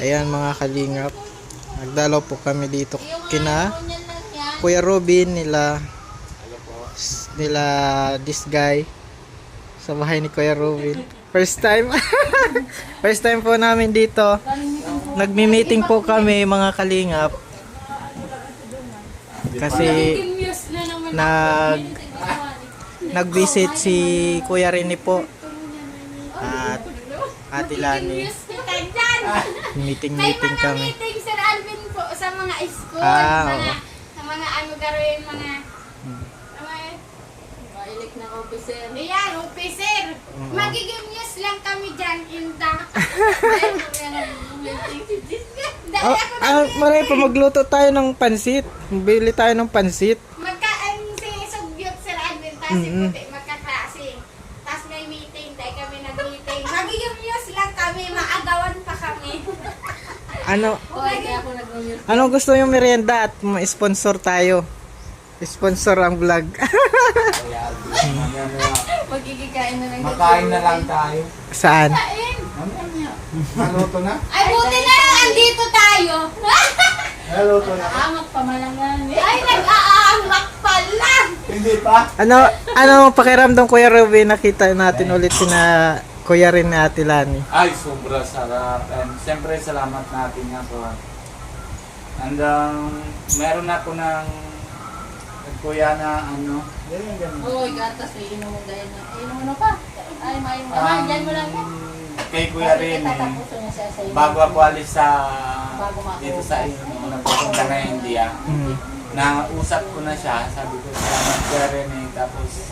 Ayan mga kalingap. Nagdalaw po kami dito kina Kuya Robin nila this guy sa bahay ni Kuya Robin. First time. First time po namin dito. Nagmi-meeting po kami mga kalingap. Kasi nag-visit si Kuya Rene po at Ate Lani. Meeting kami. Meeting Sir Alvin po sa mga school, sa mga ano gawin mga mailik na officer. Ayan, officer. Magiging news lang kami dyan, Inda. Maray pa magluto tayo ng pansit. Bili tayo ng pansit. Magkaan si Sugyot Sir Alvin, tapos si Puti, magkaklase. Tapos may meeting, dahil kami nag-meeting. Magiging news lang kami, maagawan pa kami. Ano gusto yung merienda at ma-sponsor tayo? Sponsor ang vlog. Magigikain na lang. Makain na lang tayo. Saan? Maluto na? Ay, buti na lang andito tayo. Maluto na? Amak pa malangan. Ay, nag-aamak pa lang. Hindi pa? Ano pakiramdam Kuya Robin, nakita natin ulit sina Kuya Rin na Ate Lani. Ay, sobra sarap. And siyempre, salamat natin nga po. And meron ako ng kuya na ano. Oo, gatas. May inom mo dahil na. Inom mo na pa. Ay, may inom. Diyan mo lang yan. Kay Kuya Rin, bago ako alis dito sa nagpupunta na India, nausap ko na siya, sabi ko salamat Kuya Rin, tapos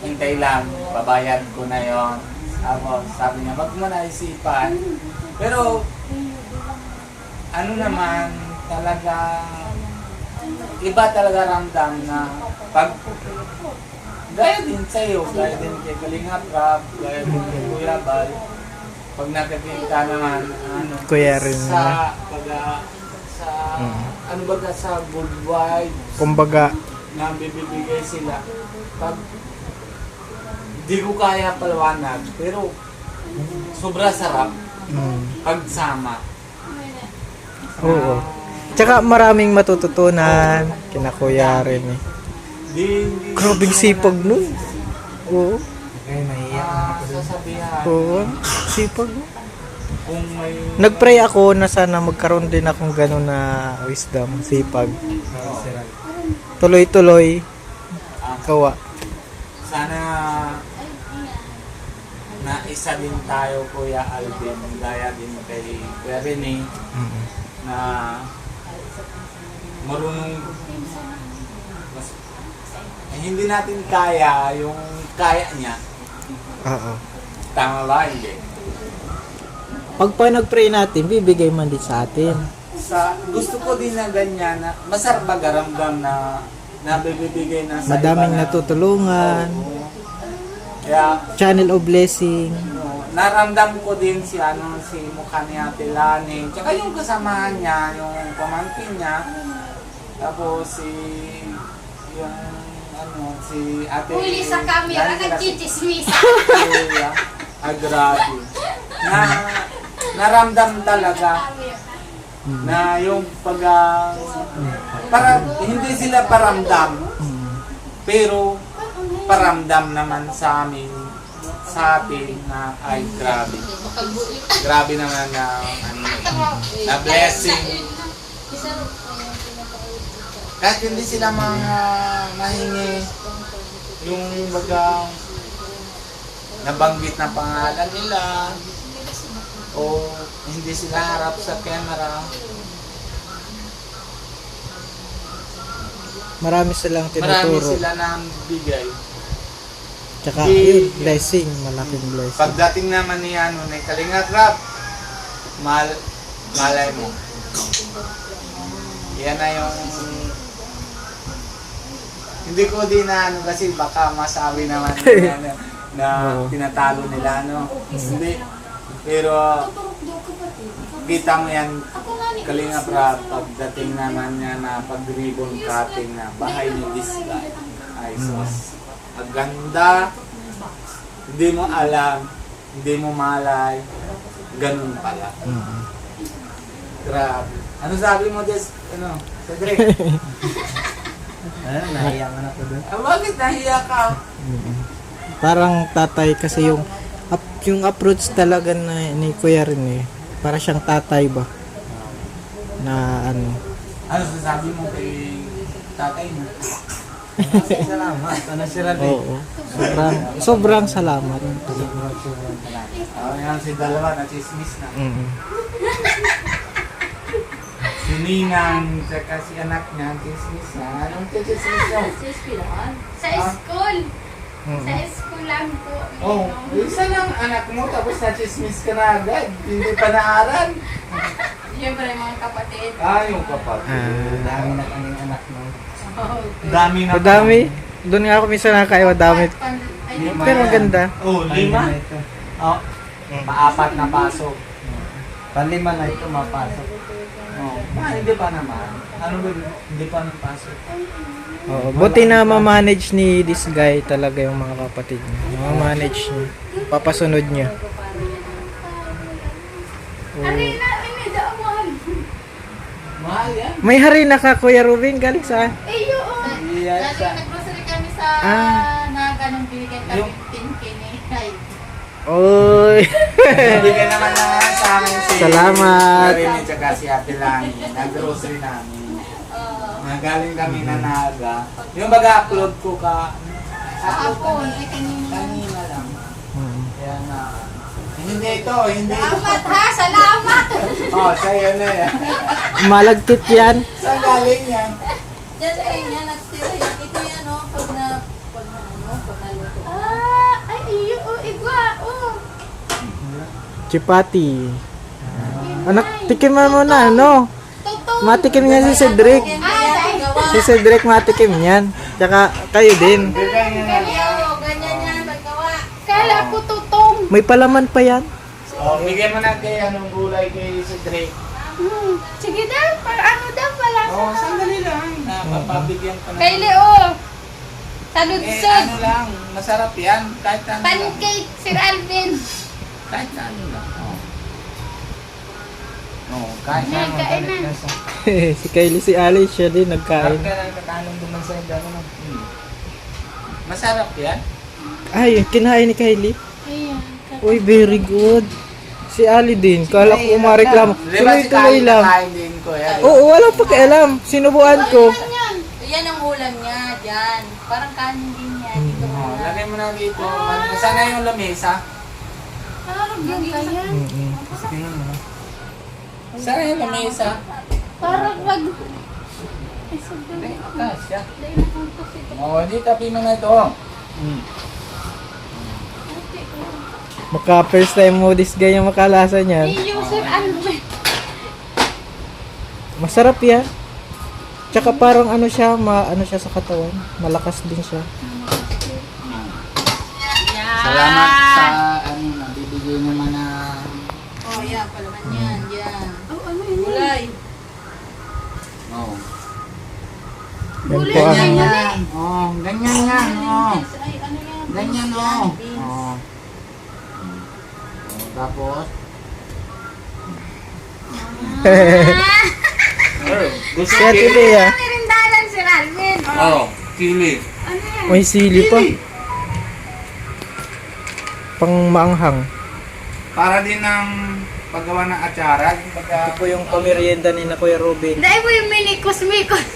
hintay lang, babayad ko na yon. Tapos sabi niya, wag mo na isipan. Pero ano naman, talaga iba talaga ramdam na pag gaya din sa'yo, gaya din kay Kalingap Rap, gaya din kay Kuya Bal, pag nakikita naman Kuya Rin sa ano baga sa worldwide, kumbaga na bibigay sila, pag di ko kaya palawanag, pero sobra sarap pagsama. oo. Tsaka maraming matututunan kina Kuya Rin eh. Grabing sipag nun. Oo. Ay, naiiyak ako sasabihan. Oo. Sipag nun. Kung may Nagpray ako na sana magkaroon din akong gano'n na wisdom, sipag. Tuloy-tuloy. Kawa. sana na isa din tayo Kuya Alvin, gaya din kay Kuya Rene, na marunong hindi natin kaya yung kaya niya. Oo. Tama ba? Hindi. Pag nag-pray natin, bibigay man din sa atin. Gusto ko din na ganyan na masarap magaramdam na nabibigay na sa Madaming iba na, natutulungan. kaya Channel of blessing. naramdam ko din si mukha ni Ate Lani, tsaka yung kasamahan niya, yung pamangkin niya, tapos si Ate Huli sa camera, nagchichismisa. Grabe. Naramdam talaga na yung para hindi sila paramdam, pero paramdam naman sa atin na ay grabe. Grabe naman na blessing. Kahit hindi sila mga mahingi yung nabanggit na pangalan nila o hindi sila harap sa camera. Marami silang Marami tinuturo. sila nang bigay. Tsaka yun, blessing. Malaking blessing. Pagdating naman ni Kalingap Rap, malay mo. Yan na yung hindi ko din kasi baka masabi naman na tinatalo nila Hindi. Pero kita mo yan Kalingap Rap, pagdating naman niya na pag-ribbon cutting na bahay ni this guy. Ay sos. Ang ganda. Hindi mo alam, hindi mo malay, ganun pala. Grabe. Ano sabi mo, Des? Ano? Cedric? Ano, nahiya man ako doon. Bakit nahiya ka? Parang tatay kasi yung approach talaga na ni Kuya Rene, para siyang tatay ba? Na ano. Ano sasabi mo kay tatay mo? Salamat. Ano sila din? Oo. Sobrang salamat. Yan si dalawa na chismis na. Mm. Si Ninang, tsaka si anak niya, chismis na. Anong chismis niya? Sa school. Sa school lang po. Oh, isa lang anak mo, tapos na chismis ka na agad. Hindi pa naaral. Siyempre mga kapatid. Yung kapatid. Dami na kaming anak mo. Dami na. Madami. Doon nga ako minsan nakakaiwa dami. Pero maganda. Oh, 5? Ito. Oh, paapat na pasok. Panlima na ito mapasok. Oh, hindi pa naman. Ano ba? Hindi pa napasok. Oo, buti na ma-manage ni this guy talaga yung mga kapatid niya. Ma-manage niya. Papasunod niya. Oo. Arena, ini daaman. Mahal yan. May harina ka, Kuya Ruben, galing saan? Eh, yun. Yes. Nag-grocery kami sa Naga nung binigyan kami Yung- 10K ni Ay. Oy. Bigyan naman na sa amin si Salamat. Karini tsaka si Ate Lani. Nag-grocery namin. Nagaling kami na Naga. Yung baga-upload ko ka. Sa hapon, ay kanina. Kanina lang. Hmm. Kaya nga. Hindi ito, hindi ito. Salamat ha, salamat! Oh, sa'yo na yan. Malagkit yan. Saan galing yan? Diyan sa kanya, nagtira yan. Ito yan, no? Pag naluto. Ay, iyo, igwa, Chipati. Anak, tikiman mo na, no? Totoo. Matikim niya si Cedric. Si Cedric matikim niyan. Tsaka kayo din. Ganyan yan, magawa. Kala ko tutong. May palaman pa yan. Oh, bigyan mo na kay anong gulay kay Cedric. Sige daw, ano daw pala. Oh, sandali lang. Napapabigyan ka na. Kay Leo. Sa Eh, lutsod. ano lang, masarap yan. Kahit ano lang. Pancake, Sir Alvin. Kahit ano lang. Oh, kahit Ay, ano. kain na. Si Kylie, si Alice, siya din nagkain. Kahit ka lang kakanong duman sa ito. Ano? Masarap yan. Ay, kinain ni Kylie. Ayan. Uy, very good. Si Ali din. Kala ko umareklamo. Di ba si Tuloy-tuloy Kyle lang. nakain din ko yan? Oo, wala pa kailam. Sinubuan ko. Yan ang ulam niya, dyan. Parang kanin din yan. Ito Oh, ulam. lagay mo na dito. Sana yung lamesa. Parang yan kaya. Mm-mm. Tingnan mo. Sana yung lamesa. Parang wag. Hindi, akasya. Oh, hindi tapi mo na ito. Maka first time mo this guy yung makalasa niyan. Iyo, Sir Alvin. Masarap yan. Tsaka parang ano siya, ano siya sa katawan. Malakas din siya. Salamat sa ano, nabibigay naman na Oh, yan. Palaman yan. Yan. Oh, ano yun? Gulay. oh. Yan po ang Ganyan. Oh, ganyan yan. Oh. Ay, ano yan? Ganyan Beans oh. yan, beans. Oh. Tapos gusto Kaya today ah. Merindalan, Sir Alvin. Oh, kili. Ano yan? May sili pa. Pang maanghang. Para din ng paggawa ng atsara. Ito po yung pamerienda ni na Kuya Ruben. Dahil mo yung minikos-mikos.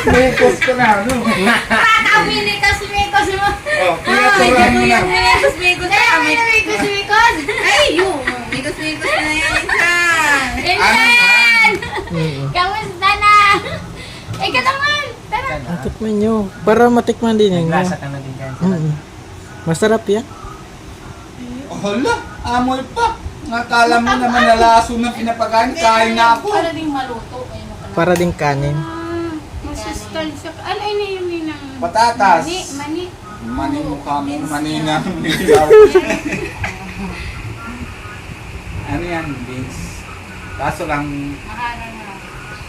May-post ko na, ano? Baka minikos-mikos mo. Oh, pinaturan mo na. Mikus-mikus na Dahil mo kami. yung minikos-mikos. Ay, yun. Mikus-mikus na yan. Insan. Insan! Mm-mm. Kamusta na? Ikaw naman. Tara. Ah, tikman nyo. Para matikman din ninyo. Naglasa ka na din dyan. Mm-mm. Masarap yan. Oh, hala, amoy pa. Nakala mo naman nalaso ng pinapakain. Kain na ako. Para ding maluto. Ayun na pala. Para din kanin. Masustansya. Ano ini yung ninang? Patatas. Mani. Mani mukha mo, mani na ilaw. Ano yan, beans? Kaso lang, Maharang na.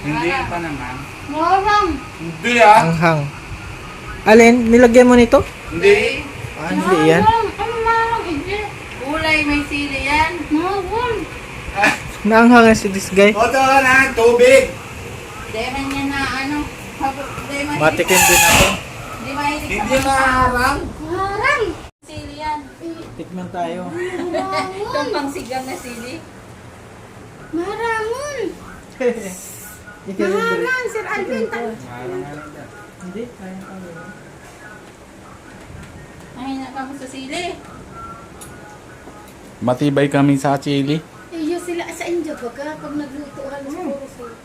hindi pa naman. Morang. Hindi ah. Anghang. Alin? Nilagyan mo nito? Hindi. Ah, hindi yan. Ano marang? Hindi. Gulay, may sili yan. Morang. Naanghangan si this guy. Oto na, tubig! Deman niya na ano. Deman Matikin din ako. Di mahilig sa Hindi maharang. Marang! sili yan. Tikman tayo. Itong pangsigang na sili. Marangon! Ikaw rin, Dre. Marang, Sir Alvin. Hindi, kaya kami. Mahina ka mo sa sili. Matibay kami sa chili. Iyo sila sa India baga pag nagluto halos puro sila.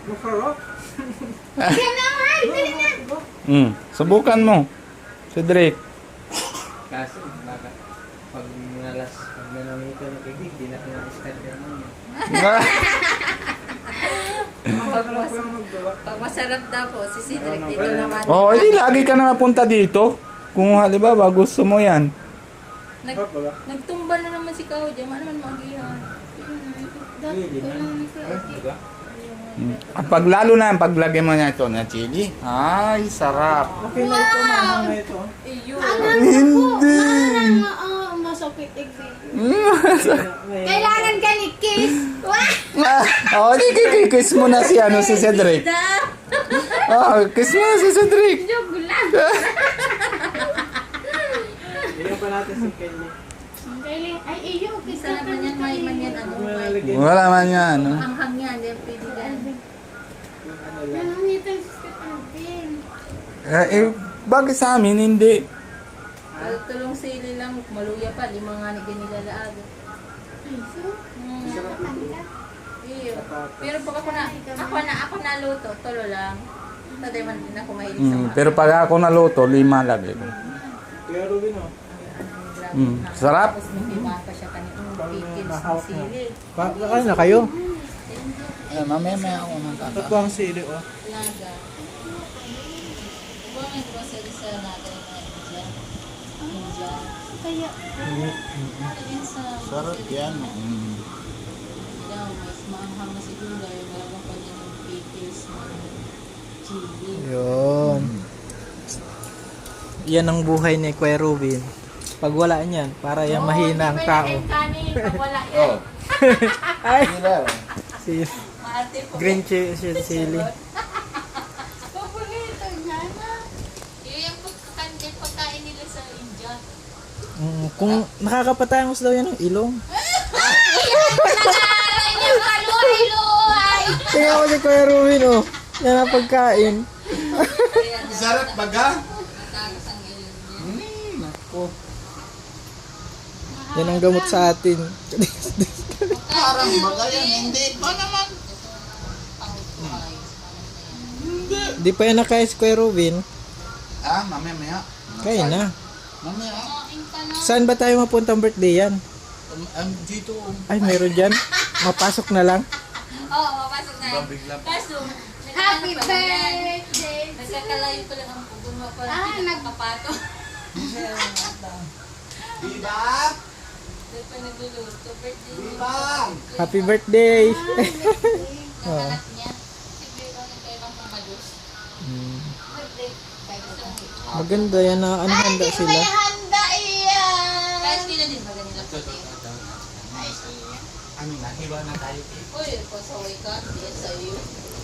Masarap. Yan naman! Dali na! Subukan mo. Si Drake. Kaso, baka pag nanamita ng kibig, di na pinaka-start yan mo. Pag masarap daw po, si Cedric dito naman. Oo, hindi lagi ka na napunta dito. Kung halimbawa gusto mo yan. Nagtumba na naman si Kao dyan. Ano naman magihan? Dati ko lang nito. Pag lalo na paglagay mo na ito na chili. Ay, sarap. Okay na ito, maanghang na ito. Iyo. Hindi. Marang, masakit igbi. Kailangan ka ni Kiss. Wah! Oh, kiss mo na si si Cedric. Oh, kiss mo na si Cedric. Joke lang. Bigyan pa natin si Kelly. Ay, iyo. Kiss Isa naman yan, may man yan. Ano may Wala man yan. No? anghang yan. Hindi pwede yan. Nanangita si Sir Alvin. Bakit sa amin hindi? Tulong sili lang. Maluya pa. Lima nga ni ganilalaag. Ay, so? Iyo. Pero pag ako naluto, tulo lang. Tatay man din ako mahilig sa mga. Pero pag ako naluto, 5 lagi. Kuya Ruben, oh. Sarap. Tapos may pimahan pa siya kanina. Pickles ng sili. Kakain na kayo. Mamaya ako Ito po ang sili, oh. Naga. Diba may grocery sa naga yung mga India? India. Kaya, Yun sa... Sarap yan. Daw, mas maanghang na siguro dahil gagawin pa niya ng pickles ng chili. Yun. Yan ang buhay ni Kuya Ruben. Pag wala niyan, para yung mahina ang tao. Kanin, pag wala yan. Ay! Si Maarte po. green chili. paborito niya na. Yun yung pagkain nila sa India. Kung nakakapatayos daw yan ng ilong. Kaluhay-luhay! Tingnan ko si Kuya Ruben, oh. Yan ang pagkain. Sarap baga? Tagas ang ilong niya. Yan ang gamot sa atin. Parang baga yan. Hindi pa naman. Di pa yan nakaya si Kuya Ruben. Mamaya. Kaya na. Mamaya. Saan ba tayo mapuntang birthday yan? Dito. Ay, mayroon dyan. Mapasok na lang. Oo, mapasok na yun. Bigla pa. Kaso, Happy birthday! nagkakalayo pa lang ang pugon mo pa. Nagkapato. Bibang! Doon pa nagluluto. Birthday mo. Bibang! Happy birthday! Ang anak niya. Si Biro ng kay Mang Pamadus. Birthday. Kaya gusto mo. Maganda yan na ano handa sila. May handa iyan! Kaya sila din ba ganila puti? Ano na? Hiwa na tayo. Uy, pasaway ka. Hindi yan sa'yo.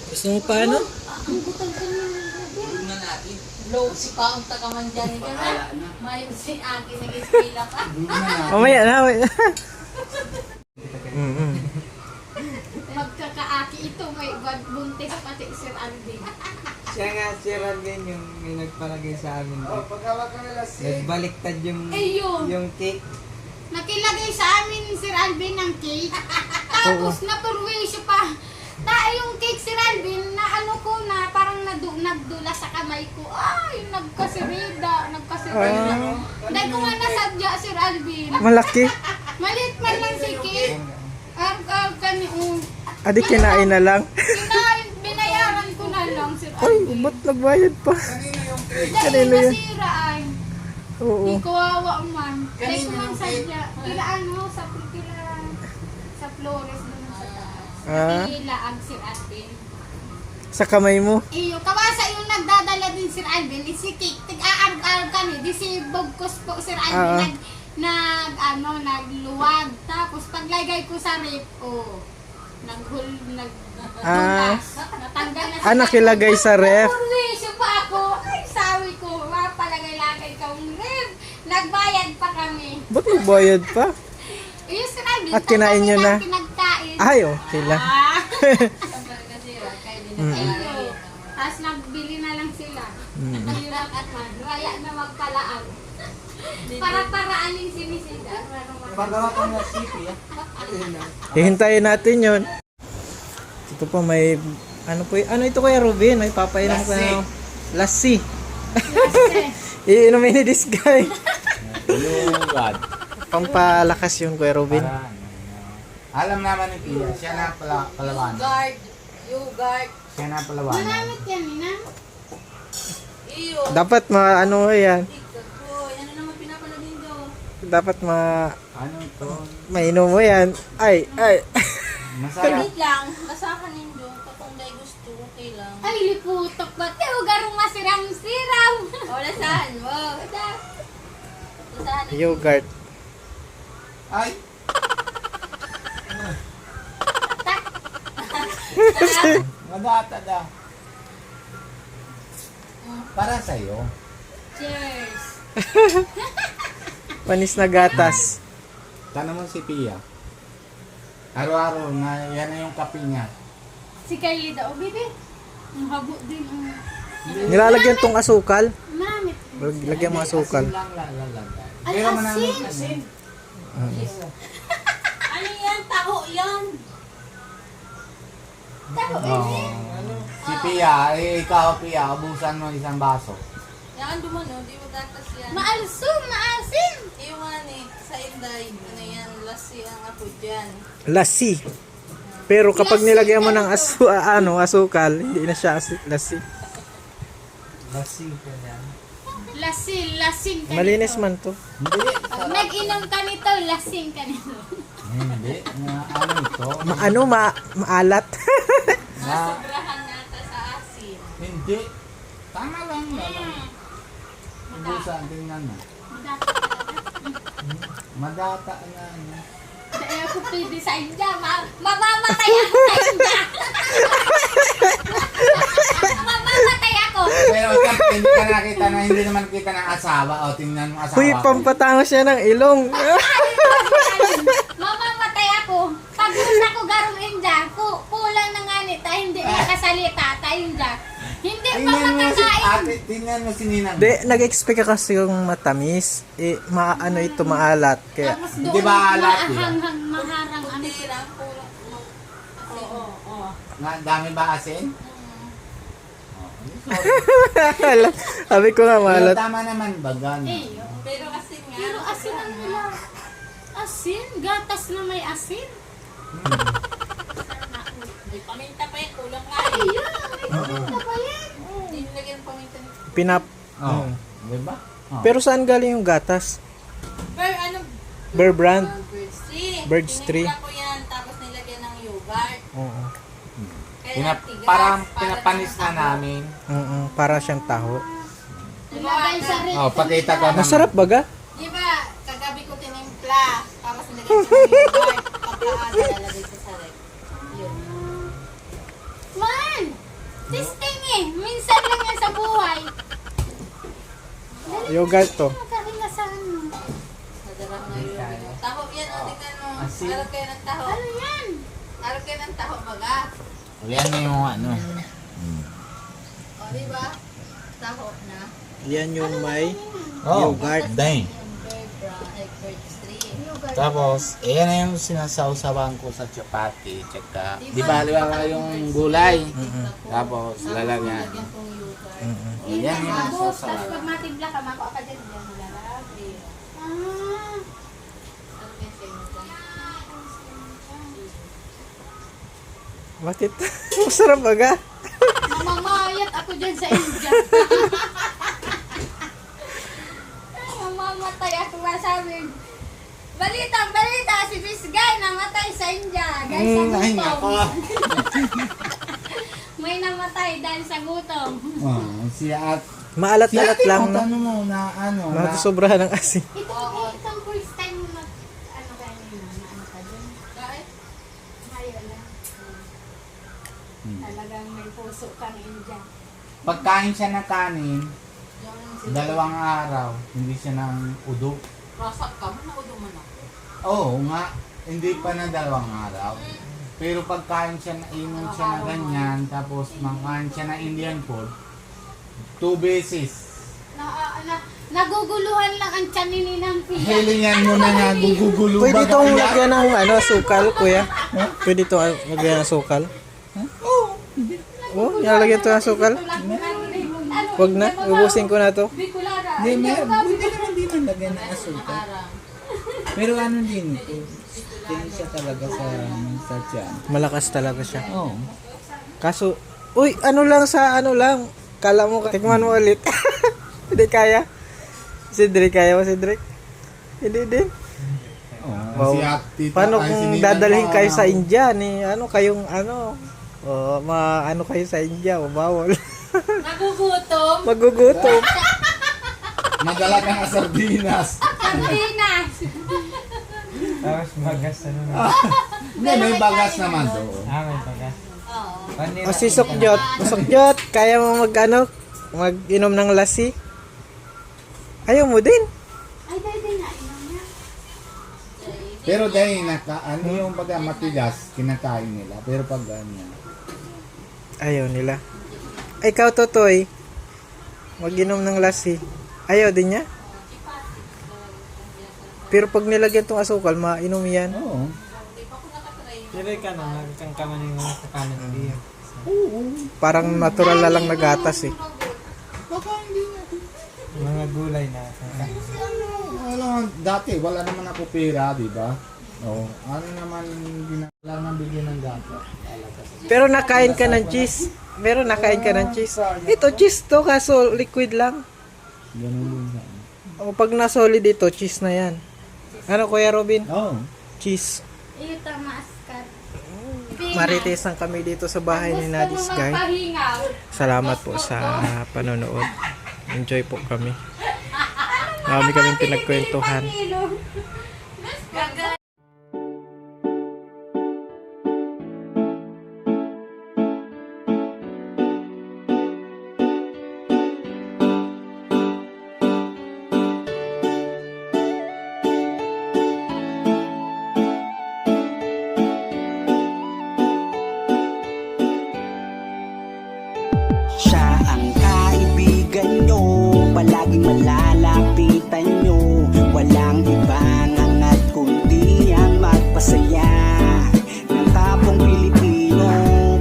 Gusto mo pa ano? Tulog na natin. Low si Paong Takaman dyan ka na. Mayo si Aki nag-ispila pa. Tulog na natin. Mamaya na. Mm-mm. Magkakaaki ito, may buntis pati Sir Alvin. Siya nga, si Rangan yung may nagpalagay sa amin. Pagkawag ka nila Nagbaliktad yung Ayun! yung cake. Nakilagay sa amin Sir Alvin ng cake. Tapos napurwisyo pa. Yung cake Sir Alvin, na ano ko na, parang nagdula sa kamay ko. Ay, nagkasirida. Dahil ko nga nasadya Sir Alvin. Malaki. Maliit man lang si cake. Adi kinain na lang. Binayaran ko na lang Sir Ay, Alvin. ba't nagbayad pa? Dahil Kanino yan? nasira ay. Oo. Di kawawa man. Dahil ko man sadya. Kila ano, sa Flores naman sa taas. Kila ang Sir Alvin. Sa kamay mo. Iyo, kawasa yung nagdadala din Sir Alvin, si Kik, tig-aarag-arag kami, di si Bogkos po Sir Alvin, nagluwag. Tapos paglagay ko sa rip, Ah. nagdulas. Natanggal na Nakilagay sa ref. Purwisyo pa ako. Ay, sabi ko, mapalagay-lagay kang ref. Nagbayad pa kami. Ba't nagbayad pa? Yung sinabi, At kinain nyo na? Pinagkain. Ay, okay lang. Tapos nagbili na lang sila. Mm. Ayun lang at man. Kaya na magpalaan. Para-paraanin sinisida. Pagawa ko ng sipi, Hihintayin natin yun. Ito po may, ano po, ano ito Kuya Ruben? May papainom ko na. Lassi. Iinumin ni this guy. God. Pampalakas yun Kuya Ruben. Alam naman ni Pia, siya na palawan. Yogurt. Siya na palawan. Manamit yan, Nina. Iyo. Dapat ano yan. Hoy, ano naman pinapanood do? Dapat Ano to? mainom mo yan. Ay. Masarap. Wait lang. Basahan nindo. Kung dahil gusto, okay lang. Ay, liputok ba? Teo, garong masiram-siram. O, lasahan mo. Lasahan nindo. Yogurt. Ay, madata da. Para sa'yo. Cheers. Panis na gatas. Tanong mo si Pia. Araw-araw na yan na yung kape niya. Si Kylie daw, bibi. Ang habo din. Nilalagyan tong asukal. Manamit. Lagyan mo asukal. Asin lang lalagay. Ay, Pero manamit asin. Ano yan? Taho yan. Taho, Si Pia, ikaw Pia, ubusan mo isang baso. Yan, dumano. Di mo gatas yan. Maalsum, maasin. Yung sa Inday, ano yan, lassi ang ako dyan. Lassi. Pero kapag nilagyan mo ng asukal, hindi na siya lassi. Lasing ka yan. Lasing ka Malinis nito. man to. Hindi. Pag nag-inom ka nito, lasing ka nito. Hindi. Ano ito? Maalat. Na, Sobrahan nata sa asin. hindi. Tama lang. Ubusan, tingnan mo. Madata na. Dahil ako pwede sa India, mamamatay ako sa India. Mamamatay ako. Pero hindi ka nakita na hindi naman kita ng asawa. O, tingnan mo asawa Uy, ko. pampatangos siya ng ilong. Mamamatay ako. Pag punta ko garong India, kulang na nga nita, hindi nakasalita tayo India. Hindi pa Tingnan mo si makakain. ate, tingnan mo si Ninang. Di, nag-expect ka kasi yung matamis. Ano ito, maalat. Kaya, Tapos Hindi ba alat, di ba? mahanghang, maharang ano. Hindi lang, kulang. Oo. Nga, dami ba asin? sabi ko nga Pero maalat. tama naman bagan. Eh, Pero kasi nga, pero asin ang nila. Asin? Gatas na may asin? may paminta pa yan, kulang nga. Ayun, may kumita pa yan. Hindi nilagyan ng paminta ni Pinap. Oh, Mm. di ba? Oh. Pero saan galing yung gatas? ano? Bear brand? Bird's Tree. Bird's Tree. Tinimpla ko yan, tapos nilagyan ng yogurt. Oo. Kaya tigas, Parang para pinapanis na taho. namin. Para siyang taho. Nilagay sa red. Oh, pakita ko naman. Masarap baga? Di ba, kagabi ko tinimpla, tapos nilagyan ko ng yogurt, pagkaaga lalagay ko sa rep. Yun. Man! Testing eh. Minsan lang yan sa buhay. Yogurt to. Magkaringasan mo. Nadarap na yun. Taho yan, o tingnan mo. Asin. Arap kayo ng taho. Ano yan? Arap kayo ng taho, baga. Yan na yung ano. O, di ba? Taho na. Yan yung may Oh, yogurt. dahil. Bird's Tree. Tapos, ayan na yung sinasawsawan ko sa chapati. Tsaka, di ba yung gulay? Tapos, lalagyan. Lagyan kong yogurt. Yan yung Tapos sasawan. pag matimpla ka, makuha ka dyan. Diyan mo larap. Ah. Ano yung sa'yo? Bakit? Masarap baga? Mamamayat ako dyan sa India. Ay, mamamatay ako masabi. Balita, si Miss Guy namatay sa India. Guys, sa Ay, gutom. nako. May namatay dahil sa gutom. Oh, si at Maalat-alat lang, no? Ano mo na ano? Na, Matusobrahan ng asin. Itong first time mo ano kayo na ano ka dyan? Kahit Ngayon lang. Talagang may puso kang Indian. Pagkain siya ng kanin, 2 araw, hindi siya ng udo. Rasa ka mo na udo man ako. Oo nga, hindi pa na 2 araw. Pero pagkain siya, inom siya na ganyan, tapos makain siya ng Indian food, 2 beses. Naguguluhan lang ang tiyan ng Pia. Hilingan mo na nga, gugugulo Pwede ba itong kaya? lagyan ng sukal, kuya. Pwede itong lagyan ng sukal. Oh, nilalagyan ito ng sukal. Wag na, ubusin ko na to. Bicolara. Hindi, hindi naman din ang lagyan ng asukal. Pero ano din ito, din siya talaga sa tiyan. Malakas talaga siya. Oo. Kaso, uy, ano lang. Kala mo, tikman mo ulit. Hindi kaya. Cedric, kaya mo Cedric? Hindi din. Wow. Paano kung dadalhin kayo sa India ni kayong kayo sa India o bawal. Nagugutom. Magugutom. Madala kang sardinas. Sardinas. Tapos bagas ano na. Hindi, may bagas naman doon. May bagas. Oo. O si Sukjot, kaya mo mag-inom ng lassi? Ayaw mo din? Ay, dahil na, inom niya. Pero dahil yung baga matigas, kinakain nila. Pero pag ganyan. Ayaw nila. Ay, ikaw, Totoy, mag-inom ng lassi. Ayaw din niya? Pero pag nilagyan tong asukal, mainom yan. Oo. Pero ka na, nagkangkaman yung sa kanan niya. Parang natural na lang nagatas eh. Mga gulay na. Dati, wala naman ako pera, di ba? Oo. Ano naman, wala naman bigyan ng gata. Pero nakain ka ng cheese. Ito cheese to, kaso liquid lang. Ganun din sa O pag na-solid ito, cheese na yan. Ano, Kuya Robin? Oo. Cheese. Iyo, tamaskat. Marites lang kami dito sa bahay ni Nadis, guys. Pahingaw. Salamat po sa panonood. Enjoy po kami. Marami kaming pinagkwentuhan. Siya ang kaibigan nyo, palaging malalapitan nyo. Walang ibang angat kundi ang magpasaya ng kapong Pilipino.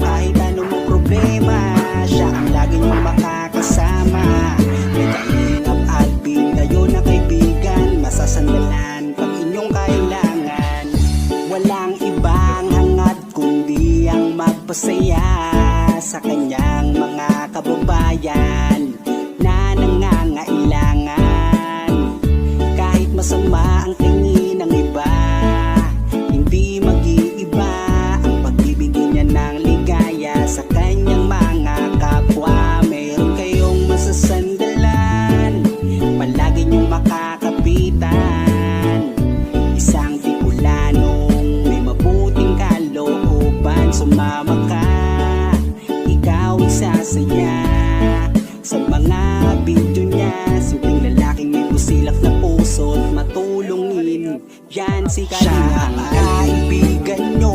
Kahit anong problema, siya ang lagi nyo makakasama. May Kalingap Alvin, kayo na kaibigan, masasandalan pag inyong kailangan. Walang ibang hangat kundi ang magpasaya sa kanyang mga kababayan na nangangailangan. Kahit masama ang tingin ng iba, hindi mag-iiba ang pagbibigay niya ng ligaya sa kanyang mga kapwa. Meron kayong masasandalan, palagi niyong makakapitan. Isang Bicolanong may mabuting kalooban, sumama ka, ikaw isasaya sa mga video niya. Simpleng lalaking may busilak na puso't matulungin, yan si Kalingap. Siya ang kaibigan nyo,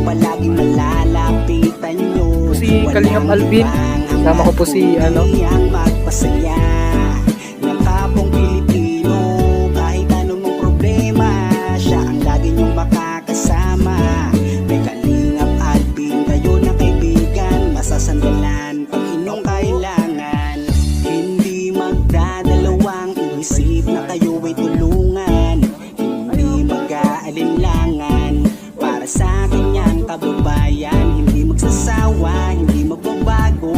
palaging malalapitan nyo. Si Kalingap Alvin, kasama ko po si ang magpasaya ng kapong Pilipino. Kahit anong problema, siya ang lagi nyong makakasama. May Kalingap Alvin, kayo na kaibigan, masasandalan pag inyong kailangan. Hindi magdadalawang iisip na kayo ay tulungan. Hindi mag-aalinlangan para sa kanyang kababayan. Hindi magsasawa, hindi magbabago.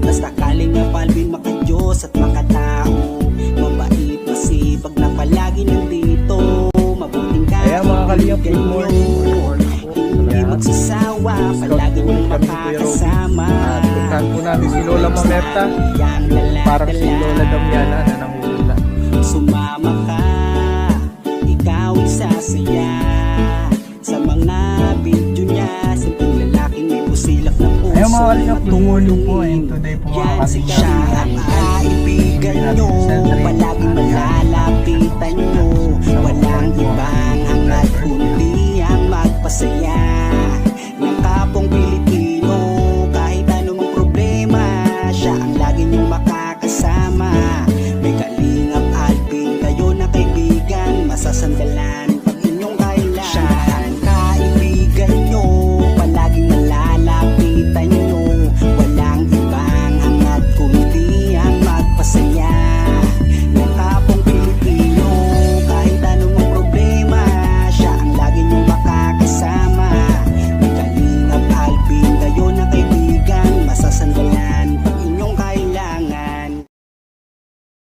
Basta Kalingap Alvin, makadiyos at makatao. Mabait, masipag na palagi nandito. Mabuting Kaya mga Kalingap, good morning. hindi magsasawa, palagi niyong makakasama. Puntahan po namin si Lola Mamerta. Parang si Lola Damiana na nangungula. Sumama ka, ikaw isasaya sa mga video niya. Simpleng lalaking may busilak na puso. Ayun mga tumulong po and today po yan siya ang kaibigan nyo, palaging malalapitan nyo, walang ibang hangat kundi